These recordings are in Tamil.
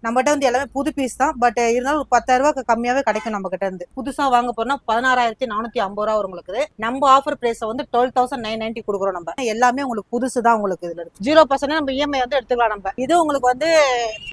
நம்மகிட்ட வந்து எல்லாமே புது பீஸ் தான். பட் இருந்தாலும் ஒரு 10,000 ரூபாய்க்கு கம்மியாவே கிடைக்கும் நம்ம கிட்ட இருந்து. புதுசா வாங்க போனா 16,450 ரூபா வரும் உங்களுக்கு. நம்ம ஆஃபர் பிரைஸ் வந்து 12,990 கொடுக்குறோம். நம்ம எல்லாமே உங்களுக்கு புதுசு தான். உங்களுக்கு இதுல இருக்கு 0% நம்ம இஎம்ஐ வந்து எடுத்துக்கலாம். நம்ம இது உங்களுக்கு வந்து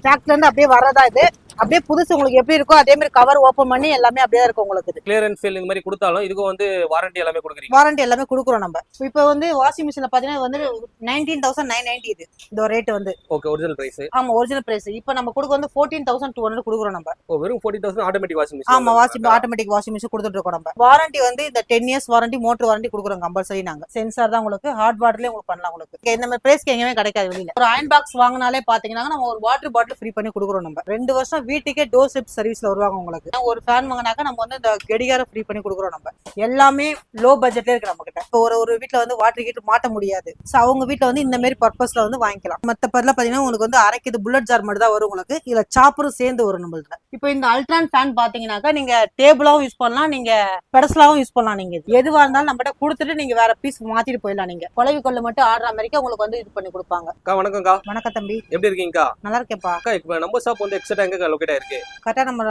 ஃபேக்டரில இருந்து அப்படியே வரதா. இது அப்படியே புதுசு உங்களுக்கு எப்படி இருக்கோ அதே மாதிரி கவர் ஓபன் பண்ணி எல்லாமே அப்படியே இருக்கும் உங்களுக்கு. கிளியரன்ஸ் சேல் இந்த மாதிரி கொடுத்தாலும் இதுக்கு வந்து வாரண்டி எல்லாமே கொடுக்குறீங்க. வாரண்டி எல்லாமே கொடுக்குறோம் நம்ம. இப்போ வந்து வாஷிங் மிஷின்ல பாத்தீங்கன்னா வந்து 19,990 இது இந்த ரேட் வந்து. Okay, original price. ஆமா, ஒரிஜினல் பிரைஸ். இப்போ நம்ம கொடுக்க வந்து 14,200 கொடுக்குறோம் நம்ம. ஓ, வெறும் 40,000 ஆட்டோமேட்டிக் வாஷிங் மிஷின். ஆமா, ஆட்டோமேட்டிக் வாஷிங் மிஷின் கொடுத்துட்டு இருக்கோம் நம்ம. வாரண்டி வந்து இந்த 10 இயர்ஸ் வாரண்டி, மோட்டர் வாரண்டி கொடுக்குறோம் கம்பல்சரி. நாங்க சென்சார் தான் உங்களுக்கு, ஹாட் வாட்டர்லயே உங்களுக்கு பண்ணலாம். உங்களுக்கு இந்த மாதிரி பிரைஸ்க்கு எங்கேயுமே கிடைக்காது வெளியில. ஒரு அயன் பாக்ஸ் வாங்கினாலே பாத்தீங்கன்னா நம்ம ஒரு வாட்டர் பாட்டில் ஃப்ரீ பண்ணி கொடுக்குறோம் நம்ம. 2 வருஷம் வீட்டுக்கே டோர் ஸ்டெப் சர்வீஸ்ல வருவாங்க உங்களுக்கு. ஒரு ஃபேன் வாங்கினாக்க நம்ம வந்து இந்த கடிகாரம் ஃப்ரீ பண்ணி கொடுக்குறோம் நம்ம. எல்லாமே லோ பட்ஜெட்ல இருக்கு நம்ம கிட்ட. இப்போ ஒரு வீட்டுல வந்து வாட்டர் ஹீட்டர் மாட்ட முடியாது, சோ அவங்க வீட்டுல வந்து இந்த மாதிரி பர்பஸ்ல வந்து வாங்கிக்கலாம். மத்த பதில பாத்தீங்கன்னா உங்களுக்கு வந்து அரைக்குது புல்லட் ஜார் மட்டும் தான் வரும் உங்களுக்கு. இதுல சாப்பரும் சேர்ந்து வரும் நம்மள்ட்ட. இப்போ இந்த அல்ட்ரான் ஃபேன் பாத்தீங்கன்னாக்கா நீங்க டேபிளாவும் யூஸ் பண்ணலாம், நீங்க பெடஸ்லாவும் யூஸ் பண்ணலாம். நீங்க எதுவா இருந்தாலும் நம்மகிட்ட கொடுத்துட்டு நீங்க வேற பீஸ் மாத்திட்டு போயிடலாம். நீங்க குழவி கொள்ள மட்டும் ஆடுற மாதிரி உங்களுக்கு வந்து இது பண்ணி கொடுப்பாங்க. வணக்கம்க்கா. வணக்கம் தம்பி, எப்படி இருக்கீங்கக்கா? நல்லா இருக்கேன்ப்பா. இப்போ நம்ம ஷாப் வந்து எக்ஸாக்ட்டா எங்க லொகேட் ஆயிருக்கு? கரெக்டா நம்ம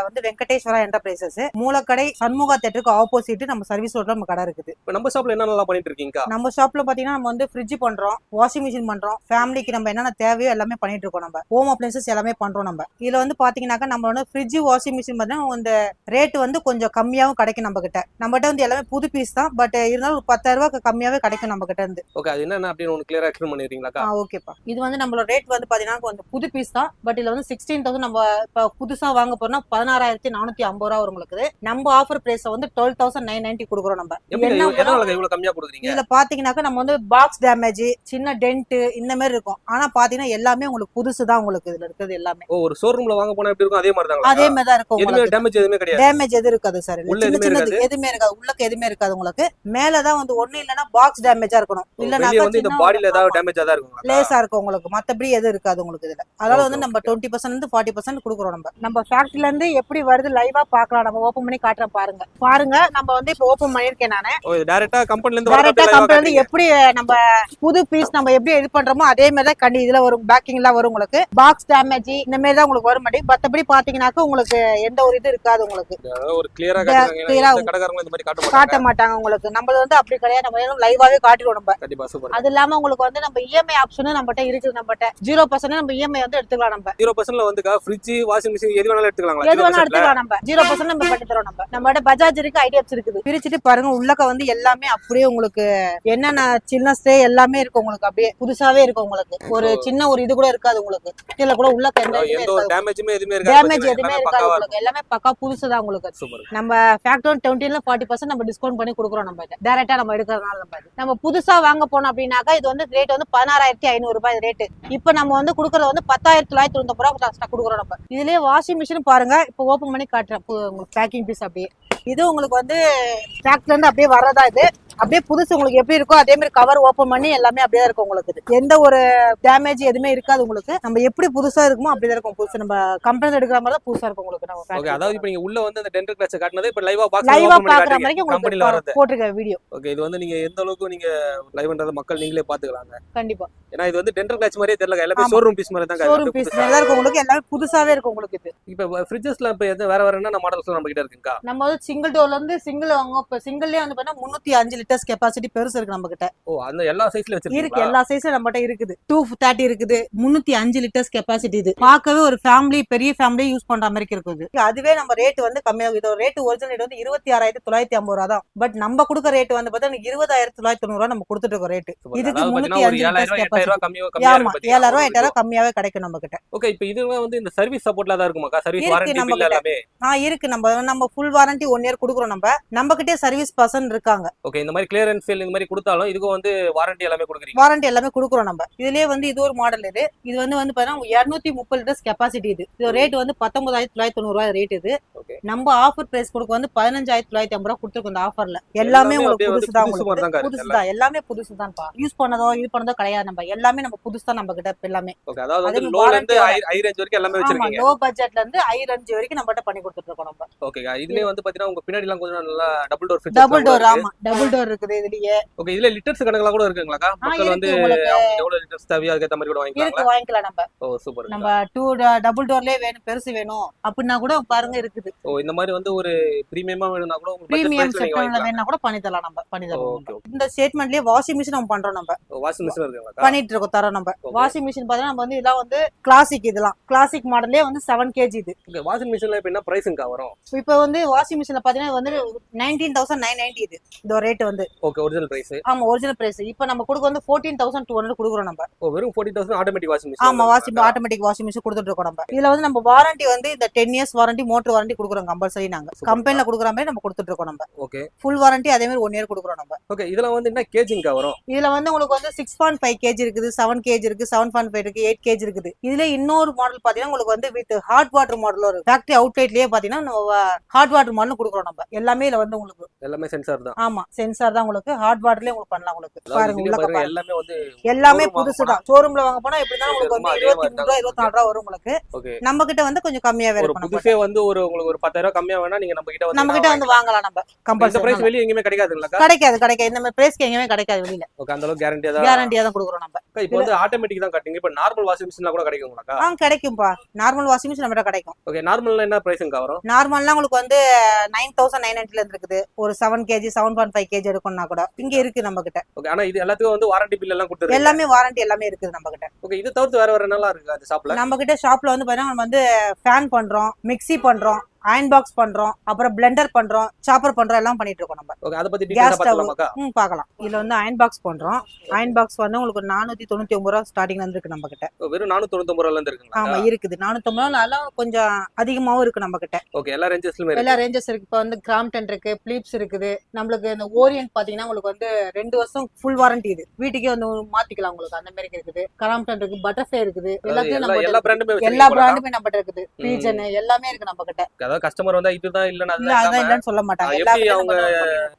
வந்து வெங்கடேஸ்வரா என்டர்பிரைசஸ் மூலக்கடை சண்முகா தியேட்டருக்கு ஆப்போசிட் நம்ம சர்வீஸ் ரோட்ல நம்ம கடை இருக்குது. இப்போ நம்ம ஷாப்ல என்னென்னலாம் பண்ணிட்டு இருக்கீங்க? நம்ம ஷாப்ல பாத்தீங்கன்னா நம்ம வந்து ஃப்ரிட்ஜ் பண்றோம், வாஷிங் மிஷின் பண்றோம், ஃபேமிலிக்கு நம்ம என்னென்ன தேவையோ எல்லாமே பண்ணிட்டு இருக்கோம். நம்ம ஹோம் அப்ளையன்சஸ் எல்லாமே பண்றோம். நம்ம இதுல வந்து பாத்தீங்கன்னாக்கா நம்ம வந்து ஃப்ரிட்ஜ் வாஷிங் மிஷின் பார்த்தீங்கன்னா இந்த ரேட் வந்து கொஞ்சம் கம்மியாவும் கிடைக்கும் நம்ம கிட்ட. நம்மகிட்ட வந்து எல்லாமே புது பீஸ் தான். பட் இருந்தாலும் ஒரு 10,000 ரூபாய்க்கு கம்மியாவே கிடைக்கும் நம்ம கிட்ட இருந்து. ஓகே, அது என்ன அப்படின்னு உங்களுக்கு கிளியரா எக்ஸ்பிளைன் பண்ணிடுறீங்களா? ஓகேப்பா. இது வந்து நம்மளோட ரேட் வந்து பாத்தீங்கன்னா கொஞ்சம் புது பீஸ் தான். பட் இதுல வந்து 16,000 நம்ம இப்ப புதுசா வாங்க போறோம்னா 16,450 ரூபா வரும் உங்களுக்கு. நம்ம ஆஃபர் பிரைஸ் வந்து 12,990 கொடுக்குறோம். நம்ம இவ்வளவு கம்மியா கொடுக்குறீங்க? இதுல பாத்தீங்கன்னாக்கா நம்ம வந்து பாக்ஸ் டேமேஜ், சின்ன டென்ட் இந்த மாதிரி இருக்கும். ஆனா பாத்தீங்கன்னா எல்லாமே உங்களுக்கு புதுசு தான். உங்களுக்கு இதுல இருக்கிறது எல்லாமே ஒரு ஷோரூம்ல வாங்க போனா எப்படி இருக்கும் அதே மாதிரி தான். அதே மாதிரி தான் இருக்கும். எதுமே டேமேஜ் எதுமே கிடையாது. டேமேஜ் எதுவும் இருக்காது சார். சின்ன சின்னது எதுவுமே இருக்காது. உள்ளக்கு எதுவுமே இருக்காது உங்களுக்கு. மேலதான் வந்து ஒண்ணு இல்லனா பாக்ஸ் டேமேஜா இருக்கணும். இல்லனா வந்து இந்த பாடியில ஏதாவது டேமேஜா தான் இருக்கும். லேசா இருக்கும் உங்களுக்கு. மத்தபடி எதுவும் இருக்காது உங்களுக்கு இதுல. அதனால வந்து நம்ம 20% இருந்து 40% கொடுக்குறோம். நம்ம ஃபேக்டரில இருந்து எப்படி வருது லைவா பார்க்கலாம். நம்ம ஓபன் பண்ணி காட்டுறேன் பாருங்க. நம்ம வந்து இப்போ ஓபன் பண்ணிருக்கேன் நானே. டைரக்டா கம்பெனில இருந்து எப்படி நம்ம புது பீஸ் நம்ம எப்படி இது பண்றோமோ அதே மாதிரி தான் கண்டி இதுல வரும். பேக்கிங்ல வரும் உங்களுக்கு. பாக்ஸ் டேமேஜ் இந்த மாதிரி தான் உங்களுக்கு வரும். மத்தபடி பாத்தீங்கன்னாக்க உங்களுக்கு எந்த ஒரு இது இருக்காது உங்களுக்கு. ஒரு கிளியரா கடைக்காரங்க இந்த மாதிரி காட்ட மாட்டாங்க உங்களுக்கு. நம்ம வந்து அப்படி கிடையாது. நம்ம லைவாவே காட்டிடுவோம் நம்ம. கண்டிப்பா சூப்பர். அது இல்லாம உங்களுக்கு வந்து நம்ம இஎம்ஐ ஆப்ஷனும் நம்மகிட்ட இருக்குது. நம்மகிட்ட 0% நம்ம இஎம்ஐ வந்து எடுத்துக்கலாம். நம்ம 0%ல வந்து ஃப்ரிட்ஜ் வாஷிங் மிஷின் எது வேணாலும் எடுத்துக்கலாம். எது வேணாலும் எடுத்துக்கலாம். நம்ம 0% நம்ம பண்ணி தரோம். நம்மகிட்ட பஜாஜ் இருக்கு, ஐடிஎஃப்சி இருக்குது. பிரிச்சுட்டு பாருங்க. உள்ளக்க வந்து எல்லாமே அப்படியே உங்களுக்கு என்னென்ன சின்ன ஸ்டே எல்லாமே இருக்கு உங்களுக்கு. அப்படியே புதுசாவே இருக்கு உங்களுக்கு. ஒரு சின்ன ஒரு இது கூட இருக்காது உங்களுக்கு. கீழ கூட உள்ளக்க எந்த டேமேஜ்மே எதுமே இருக்காது உங்களுக்கு. எல்லாமே பக்கா புதுசுதான் உங்களுக்கு. நம்ம ஃபேக்டரி 20ல 40% நம்ம டிஸ்கவுண்ட் பண்ணி கொடுக்குறோம். நம்ம டைரக்டா நம்ம எடுக்கிறதுனால நம்ம புதுசா வாங்க போனோம் அப்படின்னாக்கா இது வந்து ரேட் வந்து 16,500 ரூபாய் ரேட். இப்ப நம்ம வந்து கொடுக்கறது வந்து 10,990 ரூபாய் கொடுக்குறோம். நம்ம இதுலயே வாஷிங் மிஷின் பாருங்க. இப்போ ஓபன் பண்ணி காட்டுறேன் உங்களுக்கு பேக்கிங் பீஸ். அப்படியே இது உங்களுக்கு வந்து ஃபேக்டரில இருந்து அப்படியே வரதா. இது அப்படியே புதுசு உங்களுக்கு எப்படி இருக்கோ அதே மாதிரி கவர் ஓபன் பண்ணி எல்லாமே அப்படியே இருக்கும் உங்களுக்கு. எந்த ஒரு டேமேஜ் எதுவுமே இருக்காது உங்களுக்கு. நம்ம எப்படி புதுசா இருக்குமோ அப்படிதான் இருக்கும். புதுசு நம்ம கம்பெனி எடுக்கிற மாதிரி தான் புதுசா இருக்கும் உங்களுக்கு. ஓகே, அதாவது இப்போ நீங்க உள்ள வந்து அந்த டென்டல் கிளாஸ் காட்டுனது இப்போ லைவா பாக்குற மாதிரி கம்பெனில வரது போட்டுருக்க வீடியோ. ஓகே, இது வந்து நீங்க எந்த அளவுக்கு நீங்க லைவ்ன்றத மக்கள் நீங்களே பாத்துக்கலாங்க. கண்டிப்பா. ஏன்னா இது வந்து டென்டல் கிளாஸ் மாதிரியே தெரியல. எல்லாமே ஷோரூம் பீஸ் மாதிரி தான். ஷோரூம் பீஸ் மாதிரி தான் இருக்கும் உங்களுக்கு. எல்லாமே புதுசாவே இருக்கும் உங்களுக்கு. இது இப்போ ஃப்ரிட்ஜஸ்ல இப்போ வேற என்ன மாடல்ஸ் நம்ம கிட்ட இருக்குங்க? நம்ம வந்து சிங்கிள் டோர்ல இருந்து சிங்கிள் வாங்க. இப்போ சிங்கிள்லயே வந்து பார்த்தா 305 லிட்டர்ஸ் கெபாசிட்டி பெருசு இருக்கு நம்ம கிட்ட. ஓ, அந்த எல்லா சைஸ்ல வச்சிருக்கீங்க? இருக்கு, எல்லா சைஸ்ல நம்மகிட்ட இருக்குது. 230 இருக்குது, 305 லிட்டர்ஸ் கெபாசிட்டி. இது பார்க்கவே ஒரு ஃபேமிலி, பெரிய ஃபேமிலி யூஸ் பண்ற மாதிரி இருக்குது. அதுவே நம்ம ரேட் வந்து கம்மியாகும். இதோட ரேட் ஒரிஜினல் ரேட் வந்து 26,950 ரூபா தான். பட் நம்ம கொடுக்குற ரேட் வந்து பார்த்தா 20,990 ரூபா நம்ம கொடுத்துட்டு இருக்கோம் ரேட். இதுக்கு 305 லிட்டர்ஸ் கெபாசிட்டி. ஆமா, 7,000 8,000 கம்மியாவே கிடைக்கும் நம்ம கிட்ட. ஓகே, இப்போ இது வந்து இந்த சர்வீஸ் சப்போர்ட்ல தான் இருக்குமா? சர்வீஸ் வாரண்டி பில் எல்லாமே இருக்கு. நம்ம ஃபுல் வாரண்டி 1 இயர் கொடுக்குறோம். நம்ம கிட்டே சர்வீஸ் பர்சன் இருக்காங்க. ஓகே, இந்த மாதிரி கிளியரன்ஸ் சேல் இந்த மாதிரி கொடுத்தாலும் இதுக்கு வந்து வாரண்டி எல்லாமே கொடுக்குறீங்க? வாரண்டி எல்லாமே கொடுக்குறோம். நம்ம இதுலயே வந்து இது ஒரு மாடல். இது வந்து பாத்தீங்கன்னா 230 லிட்டர்ஸ் கெபாசிட்டி. இது ரேட் வந்து 19,990 ரூபாய் ரேட். இது நம்ம ஆஃபர் பிரைஸ் கொடுக்க வந்து 15,950 ரூபாய் கொடுத்துருக்கோம் இந்த ஆஃபர்ல. எல்லாமே உங்களுக்கு புதுசுதான். உங்களுக்கு புதுசுதான், எல்லாமே புதுசுதான். யூஸ் பண்ணதோ இது பண்ணதோ கிடையாது. நம்ம எல்லாமே நம்ம புதுசுதான் நம்ம கிட்ட எல்லாமே. ஓகே, அதாவது லோல இருந்து ஹை ரேஞ்ச் வரைக்கும் எல்லாமே வச்சிருக்கீங்க. லோ பட்ஜெட்ல இருந்து ஹை ரேஞ்ச் வரைக்கும் நம்ம கிட்ட பண்ணி கொடுத்துட்டு இருக்கோம். நம்ம ஓகே, இதுலயே வந்து பாத்தீங்கன்னா உங்க பின்னாடி எல்லாம் கொஞ்சம் நல்லா double door fridge. Double door. ஆமா, டபுள் டோர் லிட்டர் இருக்குது இதுலயே. ஓகே, இதுல லிட்டர்ஸ் கணக்குல கூட இருக்குங்களாக்கா? மக்கள் வந்து இருக்கு உங்களுக்கு. அவங்களுக்கு எவ்வளவு லிட்டர்ஸ் தேவையோ அதுக்கு ஏத்த மாதிரி கூட இருக்கு, வாங்கிக்கலாம். வாங்கிக்கலாம் நம்ம. ஓ சூப்பர். நம்ம டபுள் டோர்லயே வேணும், பெருசு வேணும் அப்படின்னா கூட பாருங்க இருக்குது. ஓ இந்த மாதிரி வந்து ஒரு பிரீமியமா வேணும்னா கூட உங்களுக்கு பட்ஜெட் பிரீமியம் பிரைஸ்ல நீங்க செக்ஷன்ல வாங்கிக்கலாம். வேணா கூட பண்ணி தரலாம் நம்ம, பண்ணி ஓகே தரோம். ஓகே. இந்த ஸ்டேட்மெண்ட்லயே வாஷிங் மிஷின் நம்ம பண்றோம், நம்ம வாஷிங் மிஷின் இருக்குங்களாக்கா? பண்ணிட்டு இருக்கோம், தரோம் நம்ம. Okay. வாஷிங் மிஷின் பாத்தீங்கன்னா நம்ம வந்து இதெல்லாம் வந்து கிளாசிக், இதெல்லாம் கிளாசிக் மாடலே வந்து 7 kg இது. ஓகே, வாஷிங் மிஷின்ல இப்ப என்ன பிரைஸ்ங்கா வரும்? இப்போ வந்து வாஷிங் மிஷின்ல பாத்தீங்கன்னா வந்து 19,990 இது. இந்த ரேட் வந்து ஓகே, ஒரிஜினல் பிரைஸ். ஆமா ஒரிஜினல் பிரைஸ். இப்போ நம்ம கொடுக்க வந்து 14,200 கொடுக்குறோம் நம்ம. ஓ வெறும் 40,000 ஆட்டோமேட்டிக் வாஷிங் மிஷின். ஆமா ஆட்டோமேட்டிக் வாஷிங் மிஷின் கொடுத்துட்டு இருக்கோம் நம்ம. இதுல வந்து நம்ம வாரண்டி வந்து இந்த 10 years வாரண்டி, மோட்டர் வாரண்டி கொடுக்குறோம் கம்பல்சரி. நாங்க கம்பெனில கொடுக்குற மாதிரி நம்ம கொடுத்துட்டு இருக்கோம் நம்ம. ஓகே, ஃபுல் வாரண்டி அதே மாதிரி 1 year கொடுக்குறோம் நம்ம. ஓகே. இதுல வந்து என்ன கேஜிங்கா வரும்? இதுல வந்து உங்களுக்கு வந்து 6.5 kg இருக்குது, 7 kg இருக்கு, 7.5 இருக்கு, 8 kg இருக்குது. இதுல இன்னொரு மாடல் பாத்தீங்கன்னா உங்களுக்கு வந்து வித் ஹாட் வாட்டர் மாடல் வரும். ஃபேக்டரி அவுட்லெட்லயே பாத்தீங்கன்னா ஹாட் வாட்டர் மாடல் கொடுக்குறோம் நம்ம. எல்லாமே இதுல வந்து உங்களுக்கு எல்லாமே சென்சார் தான். ஆமா சென்சார் தான். உங்களுக்கு ஹாட் வாட்டர்லயே உங்களுக்கு பண்ணலாம். உங்களுக்கு பாருங்க உள்ள பாருங்க, பாருங்க, எல்லாமே வந்து எல்லாமே showroom புதுசு வாங்க தான். ஷோரூம்ல வாங்க போனா எப்படின்னா உங்களுக்கு வந்து அதே மாதிரி 23 ரூபா 24 ரூபா வரும் உங்களுக்கு. ஓகே. நம்ம கிட்ட வந்து கொஞ்சம் கம்மியாவே ஒரு இருக்கும். நம்ம புதுசே வந்து ஒரு உங்களுக்கு ஒரு 10,000 கம்மியா வேணா நீங்க நம்ம கிட்ட வந்து நம்ம கிட்ட வந்து வாங்கலாம் நம்ம. இந்த கம்பல்சரி பிரைஸ் வெளிய எங்கயுமே கிடைக்காதுங்களாக்கா? கிடைக்காது. இந்த மாதிரி பிரைஸ்க்கு எங்கேயுமே கிடைக்காது வெளியில. ஓகே, அந்த அளவுக்கு கேரண்டியா தான். கேரண்டியா தான் கொடுக்குறோம் நம்ம. இப்போ வந்து ஆட்டோமேட்டிக் தான் கட்டிங்க. இப்போ நார்மல் வாஷிங் மிஷின்ல கூட கிடைக்குங்களாக்கா? கிடைக்கும்பா. நார்மல் வாஷிங் மிஷின் நம்ம கிடைக்கும். ஓகே, நார்மல்ல என்ன பிரைஸ்ங்க வரும்? நார்மல்னா உங்களுக்கு வந்து 9,990 இருந்து இருக்குது. ஒரு 7 kg 7.5 kg எடுக்கணும்னா கூட இங்க இருக்கு நம்ம கிட்ட. ஓகே, ஆனா இது எல்லாத்துக்கும் வந்து வாரண்டி பில் எல்லாம் கொடுத்துருங்க. எல்லாமே வாரண்டி எல்லாமே இருக்குது நம்ம கிட்ட. ஓகே, இது தவிர்த்து வேற நல்லா இருக்கு அந்த ஷாப்ல? நம்ம கிட்ட ஷாப்ல வந்து பாத்தீங்கன்னா நம்ம வந்து ஃபேன் பண்றோம், மிக்ஸி பண்றோம், அயன் பாக்ஸ் பண்றோம், அப்புறம் பிளெண்டர் பண்றோம், சாப்பர் பண்றோம், எல்லாம் பண்ணிட்டு இருக்கோம் நம்ம. ஓகே, அத பத்தி கேஸ் டீடைலா ஸ்டவ் பார்த்தலாமாக்கா? பார்க்கலாம். இதுல வந்து அயன் பாக்ஸ் பண்றோம். அயன் பாக்ஸ் வந்து உங்களுக்கு 499 ரூபா ஸ்டார்டிங்ல இருந்து இருக்கு நம்ம கிட்ட. வெறும் 499 ரூபாயில இருந்து இருக்குங்களா? ஆமா இருக்குது. 499 ரூபாய் கொஞ்சம் அதிகமாவும் இருக்கு நம்ம கிட்ட. ஓகே, எல்லா ரேஞ்சஸ்லயும் இருக்கு. எல்லா ரேஞ்சஸ் இருக்கு. இப்போ வந்து கிராம்டன் இருக்கு, பிலிப்ஸ் இருக்குது. நம்மளுக்கு இந்த ஓரியன்ட் பாத்தீங்கன்னா உங்களுக்கு வந்து 2 வருஷம் ஃபுல் வாரண்டி. இது வீட்டுக்கே வந்து மாத்திக்கலாம் உங்களுக்கு. அந்த மாதிரி இருக்குது. கிராம்டன் இருக்கு, பட்டர்ஃப்ளை இருக்குது. எல்லாத்தையும் நம்ம எல்லா பிராண்டுமே எல்லா பிராண்டுமே நம்ம கிட்ட இருக்குது. பீஜன் எல்லாமே இருக்கு நம்ம கிட்ட. அதாவது கஸ்டமர் வந்தா இதுதான் இல்லன்னா இல்ல அதான் இல்லன்னு சொல்ல மாட்டாங்க. எப்படி அவங்க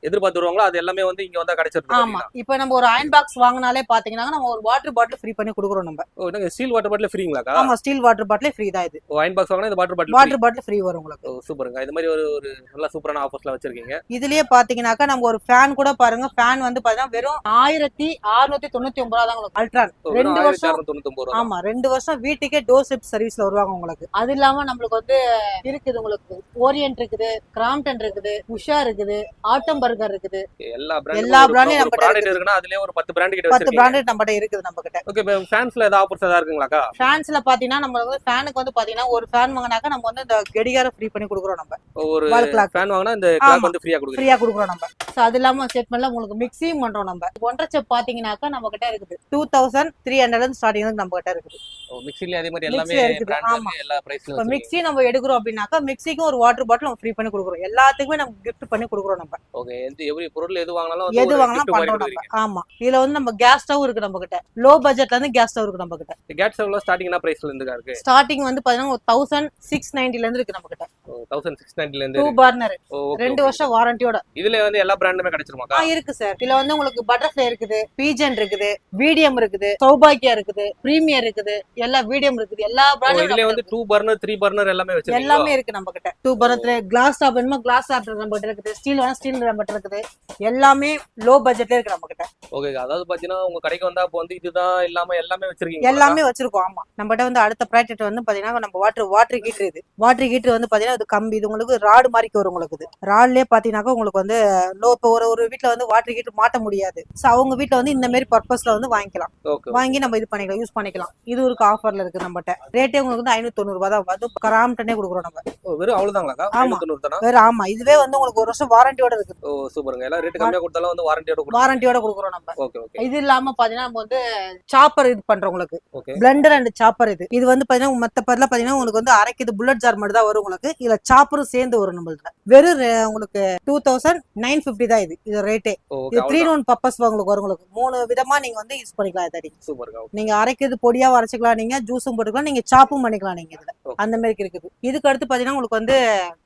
எதிர்பார்த்து வருவாங்களோ அது எல்லாமே வந்து இங்க வந்தா கிடைச்சிருக்கு. ஆமா. இப்போ நம்ம ஒரு அயன் பாக்ஸ் வாங்குனாலே பாத்தீங்கன்னா நம்ம ஒரு வாட்டர் பாட்டில் ஃப்ரீ பண்ணி கொடுக்குறோம் நம்ம. ஓ என்னங்க ஸ்டீல் வாட்டர் பாட்டில் ஃப்ரீங்களாக்கா? ஆமா ஸ்டீல் வாட்டர் பாட்டில் ஃப்ரீ தான் இது. ஓ அயன் பாக்ஸ் வாங்குனா இந்த வாட்டர் பாட்டில் ஃப்ரீ வரும் உங்களுக்கு. ஓ சூப்பருங்க. இது மாதிரி ஒரு நல்ல சூப்பரான ஆஃபர்ஸ்லாம் வச்சிருக்கீங்க. இதுலயே பாத்தீங்கன்னாக்கா நம்ம ஒரு ஃபேன் கூட பாருங்க. ஃபேன் வந்து பாத்தீங்கன்னா வெறும் 1699 ரூபா தான் உங்களுக்கு. அல்ட்ரான் 2 வருஷம். 1699 ரூபாய். ஆமா 2 வருஷம் வீட்டுக்கே டோர் ஸ்டெப் சர்வீஸ்ல வருவாங்க உங்களுக்கு. அது இல்லாம நம்மளுக்கு வந்து இருக்குது உங்களுக்கு ஓரியன்ட் இருக்குது, கிராம்டன் இருக்குது, உஷா இருக்குது, ஆட்டம் பர்கர் இருக்குது. எல்லா பிராண்டும் நம்ம கிட்ட இருக்குன்னா அதுலயே ஒரு 10 பிராண்ட் கிட்ட 10 வச்சிருக்கீங்க. பிராண்ட் நம்ம கிட்ட இருக்குது நம்ம கிட்ட. ஓகே, இப்போ ஃபேன்ஸ்ல ஏதாவது ஆஃபர்ஸ் ஏதாவது இருக்குங்களாக்கா? ஃபேன்ஸ்ல பாத்தீங்கன்னா நம்ம வந்து ஃபேனுக்கு வந்து பாத்தீங்கன்னா ஒரு ஃபேன் வாங்குனாக்க நம்ம வந்து இந்த கடிகாரம் ஃப்ரீ பண்ணி கொடுக்குறோம் நம்ம. ஒரு வால் கிளாக் ஃபேன் வாங்குனா இந்த கிளாக் வந்து ஃப்ரீயா கொடுக்குறோம் நம்ம. சோ அது இல்லாம ஸ்டேட்மென்ட்ல உங்களுக்கு மிக்ஸியும் பண்றோம் நம்ம. ஒன்றரை செப் பாத்தீங்கன்னாக்கா நம்ம கிட்ட இருக்குது 2300 இருந்து ஸ்டார்டிங் இருந்து நம்ம கிட்ட இருக்குது. ஓ மிக்ஸில அதே மாதிரி எல்லாமே ஆமா எல்லா பிரைஸ்லயும் இப்போ மிக்ஸி நம்ம எடுக்கிறோம் அப்படின்னாக்கா மிக்ஸிக்கு ஒரு வாட்டர் பாட்டில் நம்ம ஃப்ரீ பண்ணி கொடுக்குறோம். எல்லாத்துக்குமே நம்ம gift பண்ணி கொடுக்குறோம் நம்ம. ஓகே, எவ்ரி பொருள் எது வாங்கினாலும் பண்றோம் நம்ம. ஆமா இதுல வந்து நம்ம கேஸ் ஸ்டவ் இருக்கு நம்ம கிட்ட. லோ பட்ஜெட்ல இருந்து கேஸ் ஸ்டவ் இருக்கு நம்ம கிட்ட. கேஸ் ஸ்டவ்ல ஸ்டார்டிங் என்ன பிரைஸ்ல இருந்து இருக்கு? ஸ்டார்டிங் வந்து பாத்தீங்கன்னா 1690 ல இருந்து இருக்கு நம்ம கிட்ட. 1690 ல இருந்து 2 பர்னர் 2 வருஷம் வாரண்டியோட. இதுல வந்து எல்லா பிராண்டுமே கிடைச்சிருமாக்கா? இருக்கு சார். இதுல வந்து உங்களுக்கு பட்டர்ஃப்ளை இருக்குது, பீஜன் இருக்குது, வீடியம் இருக்குது, சௌபாக்கியா இருக்குது, பிரீமியர் இருக்குது, எல்லா வீடியம் இருக்குது. எல்லா பிராண்டும் இதுல வந்து 2 பர்னர் 3 பர்னர் எல்லாமே வச்சிருக்கீங்க. எல்லாமே இருக்கு நம்ம கிட்ட. 2 பர்னர் கிளாஸ் டாப் வேணுமா கிளாஸ் டாப் நம்ம கிட்ட இருக்குது. ஸ்டீல் வேணா ஸ்டீல் நம்ம கிட்ட இருக்குது. எல்லாமே லோ பட்ஜெட்ல இருக்கு நம்ம கிட்ட. ஓகே, அதாவது பாத்தீங்கன்னா உங்க கடைக்கு வந்தா அப்ப வந்து இதுதான் இல்லாம எல்லாமே வச்சிருக்கீங்க. எல்லாமே வச்சிருக்கோம். ஆமா நம்ம கிட்ட வந்து அடுத்த ப்ராடக்ட் வந்து பாத்தீங்கன்னா நம்ம வாட்டர் ஹீட்டர். இது வாட்டர் ஹீட்டர் வந்து பாத்தீங்கன்னா இது கம்பி. இது உங்களுக்கு ராடு மாதிரி வரும் உங்களுக்கு. இது ராட்லயே பாத்தீங்கன்னாக்கா உங்களுக்கு வந்து இப்போ ஒரு வீட்டுல வந்து வாட்டர் ஹீட்டர் மாட்ட முடியாது. சோ அவங்க வீட்டுல வந்து இந்த மாதிரி பர்பஸ்ல வந்து வாங்கிக்கலாம். வாங்கி நம்ம இது பண்ணிக்கலாம், யூஸ் பண்ணிக்கலாம். இது ஒரு ஆஃபர்ல இருக்கு நம்மகிட்ட. ரேட்டே உங்களுக்கு வந்து 590 ரூபாய் தான். அது கிராம்டனே கொடுக்குறோம் நம்ம. வெறும் அவ்வளவுதாங்களாக்கா? 590 தானா? வேற ஆமா இதுவே வந்து உங்களுக்கு 1 வருஷம் வாரண்டியோட இருக்கு. ஓ சூப்பருங்க. எல்லாம் ரேட் கம்மியா கொடுத்தாலும் வந்து வாரண்டியோட கொடுக்குறோம் நம்ம. Okay okay. இது இல்லாம பாத்தீங்கன்னா நம்ம வந்து சாப்பர் இது பண்றோம் உங்களுக்கு. Okay, Blender and chopper. இது வந்து பாத்தீங்கன்னா மத்த பர்ல பாத்தீங்கன்னா உங்களுக்கு வந்து அரைக்குது புல்லட் ஜார் மட்டும் தான் வரும் உங்களுக்கு. இதுல சாப்பரும் சேர்ந்து வரும் நம்மளுக்கு. வெறும் உங்களுக்கு 2950 தான் இது ரேட்டே. இது 3-in-1 பர்பஸ் உங்களுக்கு வரும். உங்களுக்கு 3 விதமா நீங்க வந்து யூஸ் பண்ணிக்கலாம். இதாடி சூப்பர்ங்க. நீங்க அரைக்கிறது பொடியா அரைச்சிக்கலாம், நீங்க ஜூஸும் போட்டுக்கலாம், நீங்க சாப்பும் பண்ணிக்கலாம். நீங்க இதுல அந்த மாதிரி இருக்குது. இதுக்கு அடுத்து பாத்தீங்கன்னா உங்களுக்கு வந்து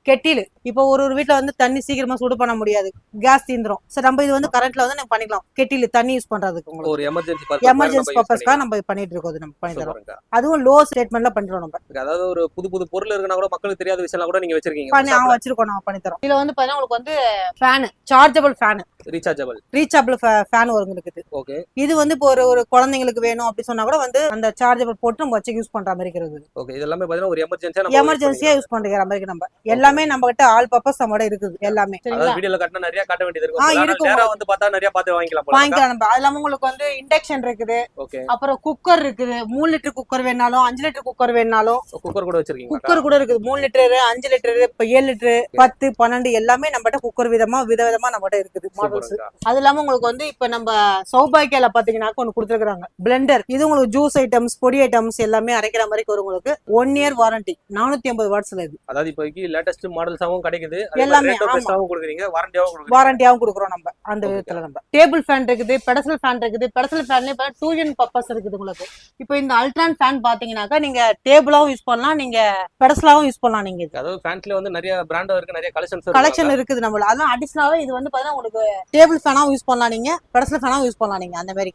கெட்டில். இப்போ ஒரு வீட்டுல வந்து தண்ணி சீக்கிரமா சுடு பண்ண முடியாது, கேஸ் தீந்துரும். சோ நம்ம இது வந்து கரண்ட்ல வந்து நம்ம பண்ணிக்கலாம். கெட்டில் தண்ணி யூஸ் பண்றதுக்கு உங்களுக்கு ஒரு எமர்ஜென்சி பர்பஸ்க்காக நம்ம பண்ணிட்டு இருக்கோம். நம்ம பண்ணி தரோம். அதுவும் லோ ஸ்டேட்மெண்ட்ல பண்றோம் நம்ம. அதாவது ஒரு புது பொருள் இருக்குன்னா கூட மக்களுக்கு தெரியாத விஷயம்லாம் கூட நீங்க வச்சிருக்கீங்க. வச்சிருக்கோம், நம்ம பண்ணி தரோம். இதுல வந்து பாத்தீங்கன்னா உங்களுக்கு வந்து fan, chargeable fan. Rechargeable fan வரும் இருக்குது. ஓகே இது வந்து இப்போ ஒரு குழந்தைங்களுக்கு வேணும் அப்படி சொன்னா கூட வந்து அந்த சார்ஜபிள் போட்டு நம்ம வச்சு யூஸ் பண்ற மாதிரி இருக்குது. ஓகே இது எல்லாமே பாத்தீங்கன்னா ஒரு எமர்ஜென்சியா எமர்ஜென்சியா யூஸ் பண்ற மாதிரி நம்ம எல்லாமே நம்ம கிட்ட ஆல் பர்பஸ் நம்மட இருக்குது எல்லாமே. அதாவது வீடியோல காட்டினா நிறைய காட்ட வேண்டியது இருக்கும். இருக்கும் நேரா வந்து பார்த்தா நிறைய பார்த்து வாங்கிக்கலாம் நம்ம. அது இல்லாம உங்களுக்கு வந்து இண்டக்ஷன் இருக்குது. ஓகே அப்புறம் குக்கர் இருக்குது. 3 லிட்டர் குக்கர் வேணாலும் 5 லிட்டர் குக்கர் வேணாலும் குக்கர் கூட வச்சிருக்கீங்க. குக்கர் கூட இருக்குது. 3 லிட்டர் 5 லிட்டர் இப்ப 7 லிட்டர் 10 12 எல்லாமே நம்மகிட்ட குக்கர் விதவிதமா நம்மகிட்ட இருக்குது மாடல்ஸ். அது இல்லாம உங்களுக்கு வந்து இப்ப நம்ம சௌபாக்கியால பாத்தீங்கன்னா ஒன்னு கொடுத்துருக்காங்க பிளெண்டர். இது உங்களுக்கு ஜூஸ் ஐட்டம்ஸ் பொடி ஐட்டம்ஸ் எல்லாமே அரைக்கிற மாதிரி வரும். உங்களுக்கு 1 இயர் வாரண்டி 450 வாட்ஸ்ல இது. அதாவது இப்போதைக்கு லேட்டஸ்ட் மாடல்ஸாவும் கிடைக்குது. எல்லாமே கொடுக்குறீங்க வாரண்டியாவும் கொடுக்குறோம் நம்ம அந்த விதத்துல. நம்ம டேபிள் ஃபேன் இருக்குது, பெடஸ்டல் ஃபேன் இருக்குது. பெடஸ்டல் ஃபேன்லயே 2 in பர்பஸ் இருக்குது உங்களுக்கு. இப்போ இந்த அல்ட்ரான் ஃபேன் பாத்தீங்கன்னாக்கா நீங்க டேபிளாவும் யூஸ் பண்ணலாம், நீங்க பெடஸ்டலாவும் யூஸ் பண்ணலாம். நீங்க அதாவது ஃபேன்ஸ்ல வந்து நிறைய பிராண்ட் இருக்கு, நிறைய கலெக்ஷன் இருக்குது நம்மள. அதான் அடிஷனலாவே இது வந்து பாத்தீங்கன்னா உங்களுக்கு டேபிள் ஃபேனாவும் யூஸ் பண்ணலாம், நீங்க பெடஸ்டல் ஃபேனாவும் யூஸ் பண்ணலாம் நீங்க. அந்த மாதிரி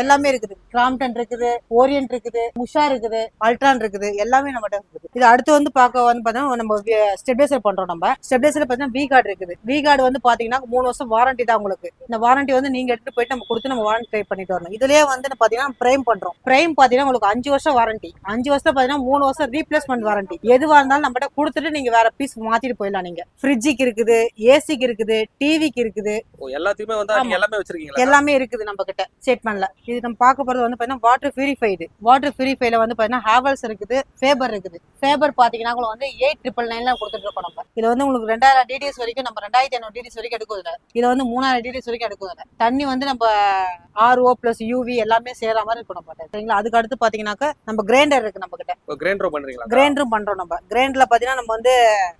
எல்லாமே இருக்குது. கிராம்ப்டன் இருக்குது, ஓரியன்ட் இருக்குது, உஷா இருக்குது, அல்ட்ரான் இருக்குது, எல்லாமே நம்மகிட்ட இருக்குது. இது அடுத்து வந்து பார்க்க வந்து பாத்தீங்கன்னா நம்ம ஸ்டெபிலைசர் பண்றோம். நம்ம ஸ்டெபிலைசர் பாத்தீங்கன்னா வி கார்டு இருக்குது. வி கார்டு வந்து பாத்தீங்கன்னா 3 வருஷம் வாரண்டி தான் உங்களுக்கு. இந்த வாரண்டி வந்து நீங்க எடுத்து போயிட்டு நம்ம கொடுத்து நம்ம வாரண்டி ட்ரை பண்ணிட்டு வரணும். இதுலயே வந்து பாத்தீங்கன்னா பிரைம் பண்றோம். பிரைம் பாத்தீங்கன்னா உங்களுக்கு 5 வருஷம் வாரண்டி. 5 வருஷத்துல பாத்தீங்கன்னா 3 வருஷம் ரீப்ளேஸ்மெண்ட் வாரண்டி. எதுவா இருந்தாலும் நம்மகிட்ட கொடுத்துட்டு நீங்க வேற பீஸ் மாத்திட்டு போயிடலாம். நீங்க ஃப்ரிட்ஜுக்கு இருக்குது, ஏசிக்கு இருக்குது, டிவிக்கு இருக்குது, எல்லாத்தையுமே வந்து எல்லாமே வச்சிருக்கீங்க. எல்லாமே இருக்குது நம்ம கிட்ட ஸ்டேட்மெண்ட்ல. இது நம்ம பார்க்க போறது வந்து பாத்தீங்கன்னா வாட்டர் பியூரிஃபைடு. வாட்டர் பியூரிஃபைல வந்து பாத்தீங்கன்னா ஹேவல்ஸ் இருக்குது, ஃபேபர் இருக்குது. ஃபேபர் பாத்தீங்கன்னா உங்களுக்கு வந்து 8999 கொடுத்துட்டு இருக்கோம் நம்ம. இதுல வந்து உங்களுக்கு 2000 டிடிஎஸ் வரைக்கும் நம்ம 2500 டிடிஎஸ் வரைக்கும் எடுக்குது. இதுல வந்து 3000 டிடிஎஸ் வரைக்கும் எடுக்குது. தண்ணி வந்து நம்ம RO பிளஸ் UV எல்லாமே சேர மாதிரி இருக்கும் நம்ம. சரிங்களா? அதுக்கு அடுத்து பாத்தீங்கன்னாக்கா நம்ம கிரைண்டர் இருக்கு நம்ம கிட்ட. கிரைண்டரும் பண்றீங்களா? கிரைண்டரும் பண்றோம் நம்ம. கிரைண்டர்ல பாத்தீங்கன்னா நம்ம வந்து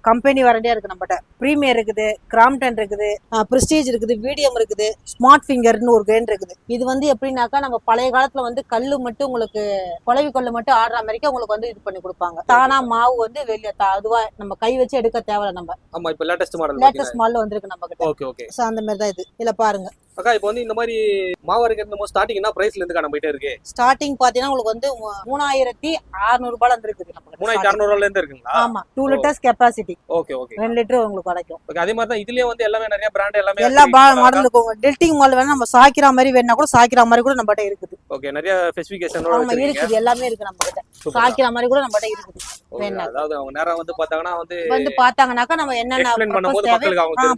கம்பெனி வாரண்டியா இருக்கு நம்ம கிட்ட. பிரீமியர் இருக்குது, கிராம்ப்டன் இருக்குது, பிரஸ்டீஜ் இருக்குது, வீடியம் இருக்குது, ஸ்மார்ட் ஃபிங்கர்னு ஒரு கிரைண்டர் இருக்குது. இது வந்து எப்படின்னாக்கா நம்ம பழைய காலத்துல வந்து கல்லு மட்டும் உங்களுக்கு குழவி கல்லு மட்டும் ஆடுற மாதிரிக்கு உங்களுக்கு வந்து இது பண்ணி கொடுப்பாங்க. தானா மாவு வந்து வெளியே அதுவா நம்ம கை வச்சு எடுக்க தேவையில்ல. நம்ம ஆமா இப்ப லேட்டஸ்ட் மாடல் வந்திருக்கு நம்ம கிட்ட. Okay okay. சோ அந்த மாதிரி தான் இது. இல்ல பாருங்க அக்கா, இப்போ வந்து இந்த மாதிரி மாவு அரைக்கிறது ஸ்டார்டிங் என்ன பிரைஸ்ல இருந்து காண போயிட்டே இருக்கு? ஸ்டார்டிங் பாத்தீங்கன்னா உங்களுக்கு வந்து 3600 ரூபாயில இருந்து இருக்குது நமக்கு. 3600 ரூபாயில இருந்து இருக்குங்களா? ஆமா 2 litres capacity. Okay okay. 2 litre உங்களுக்கு கிடைக்கும். ஓகே. அதே மாதிரி தான் இதுலயே வந்து எல்லாமே நிறைய பிராண்ட் எல்லாமே எல்லா மாடல் இருக்கும். டெல்டிங் மாடல் வேணா நம்ம சாய்க்கிற மாதிரி வேணா கூட சாய்க்கிற மாதிரி கூட நம்மகிட்ட இருக்குது. ஓகே. நிறைய ஸ்பெசிஃபிகேஷனோட இருக்குது. எல்லாமே இருக்கு நம்மகிட்ட. சாய்க்கிற மாதிரி கூட நம்மகிட்ட இருக்குது. வேணா அதாவது அவங்க நேரா வந்து பார்த்தாங்கன்னா வந்து பார்த்தாங்கனாக்கா நம்ம என்னென்ன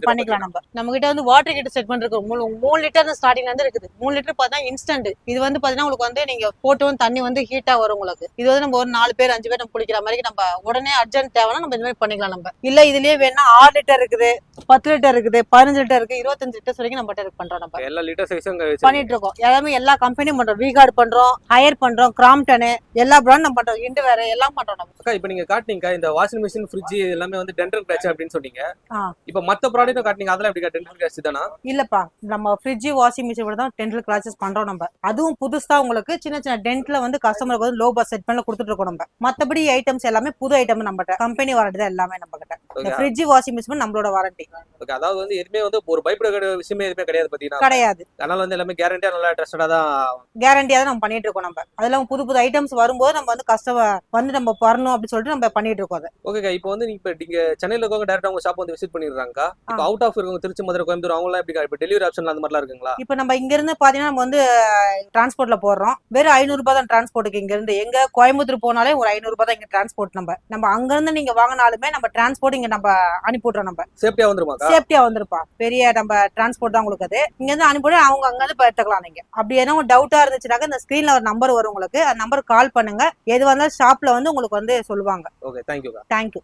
பண்ணிக்கலாம். நம்ம கிட்ட வந்து வாட்டர் ஹீட்டர் செட் பண்ணிருக்கு. 3 லிட்டர் ஸ்டார்டிங்ல இருந்து இருக்குது. 3 லிட்டர் பார்த்தா இன்ஸ்டன்ட். இது வந்து பாத்தீங்கன்னா உங்களுக்கு வந்து நீங்க போட்டு தண்ணி வந்து ஹீட்டா வரும் உங்களுக்கு. இது வந்து நம்ம ஒரு 4 பேர் 5 பேர் நம்ம குளிக்கிற மாதிரி நம்ம உடனே அர்ஜென்ட் தேவைன்னா நம்ம இந்த மாதிரி பண்ணிக்கலாம். நம்ம இல்ல இதுலயே வேணா 6 லிட்டர் இருக்குது, 10 லிட்டர் இருக்குது, 15 லிட்டர் இருக்கு, 25 லிட்டர்ஸ் வரைக்கும் நம்ம பண்றோம். நம்ம எல்லா லிட்டர் சைஸும் பண்ணிட்டு இருக்கோம். எல்லாமே எல்லா கம்பெனியும் பண்றோம். வி கார்டு பண்றோம், ஹையர் பண்றோம், கிராம்ப்டன் எல்லா பிராண்ட் நம்ம பண்றோம். இண்டு வேற எல்லாம் பண்றோம் நம்ம. அக்கா, இப்போ நீங்க காட்டுனீங்க இந்த வாஷிங் மிஷின், ஃப்ரிட்ஜ் எல்லாமே வந்து டென்டல் கிராச் அப்படின்னு சொன்னீங்க. இப்போ மத்த ப்ராடக்ட்டும் காட்டுனீங்க, அதெல்லாம் எப்படி டென்டல் கிராச் தானா? இல்லப்பா, நம்ம ஃப்ரிட்ஜ் வாஷிங் மிஷின் கூட தான் டென்டல் கிராச்சஸ் பண்றோம் நம்ம. அதுவும் புதுசா உங்களுக்கு சின்ன சின்ன டென்ட்ல வந்து கஸ்டமருக்கு வந்து லோ பஸ் செட் பண்ணல கொடுத்துட்டு இருக்கோம் நம்ம. மத்தபடி ஐட்டம்ஸ் எல்லாமே புது ஐட்டம் நம்ம கிட்ட. கம்பெனி வாரண்டி தான் எல்லாமே நம்ம கிட்ட. ஃப்ரிட்ஜ் வாஷிங் மிஷின் நம்மளோட வாரண்டி. ஓகே. அதாவது வந்து எதுமே வந்து ஒரு பயப்பட விஷயமே எதுமே கிடையாது பாத்தீங்கன்னா. கிடையாது. அதனால வந்து எல்லாமே கேரண்டியா நல்லா ட்ரஸ்டடா தான் கேரண்டியா தான் நம்ம பண்ணிட்டு இருக்கோம் நம்ம. அதெல்லாம் புது புது ஐட்டம்ஸ் வரும்போது நம்ம வந்து கஸ்டமர் வந்து நம்ம வரணும் அப்படி சொல்லிட்டு நம்ம பண்ணிட்டு இருக்கோம். ஓகேக்கா, இப்போ வந்து நீங்க சென்னையில இருக்கவங்க டைரக்டா உங்க ஷாப் வந்து விசிட் பண்ணிடுறாங்க. இப்போ அவுட் ஆஃப் இருக்கவங்க திருச்சி, மதுரை, கோயம்புத்தூர் அவங்க எல்லாம் எப்படி இப்போ டெலிவரி ஆப்ஷன் அந்த மாதிரிலாம் இருக்குங்களா? இப்போ நம்ம இங்க இருந்து பாத்தீங்கன்னா நம்ம வந்து டிரான்ஸ்போர்ட்ல போடுறோம். வெறும் 500 ரூபாய் தான் டிரான்ஸ்போர்ட்டுக்கு. இங்க இருந்து எங்க கோயம்புத்தூர் போனாலே ஒரு 500 ரூபாய் தான் இங்க டிரான்ஸ்போர்ட். நம்ம அங்க இருந்து நீங்க வாங்கினாலுமே நம்ம டிரான்ஸ்போர்ட் இங்க நம்ம அனுப்பிடுறோம். நம்ம சேஃப்டியா வந்துருமா? சேஃப்டியா வந்துருப்பா. பெரிய நம்ம டிரான்ஸ்போர்ட் தான் உங்களுக்கு. அது இங்க இருந்து அனுப்பிவிட அவங்க அங்க இருந்து எடுத்துக்கலாம். நீங்க அப்படி ஏன்னா டவுட்டா இருந்துச்சுனாக்க இந்த ஸ்கிரீன்ல ஒரு நம்பர் வரும் உங்களுக்கு. அந்த நம்பருக்கு கால் பண்ணுங்க. எது வந்தாலும் ஷாப்ல வந்து உங்களுக்கு வந்து சொல்லுவாங்க. Okay, thank you. தேங்க்யூ.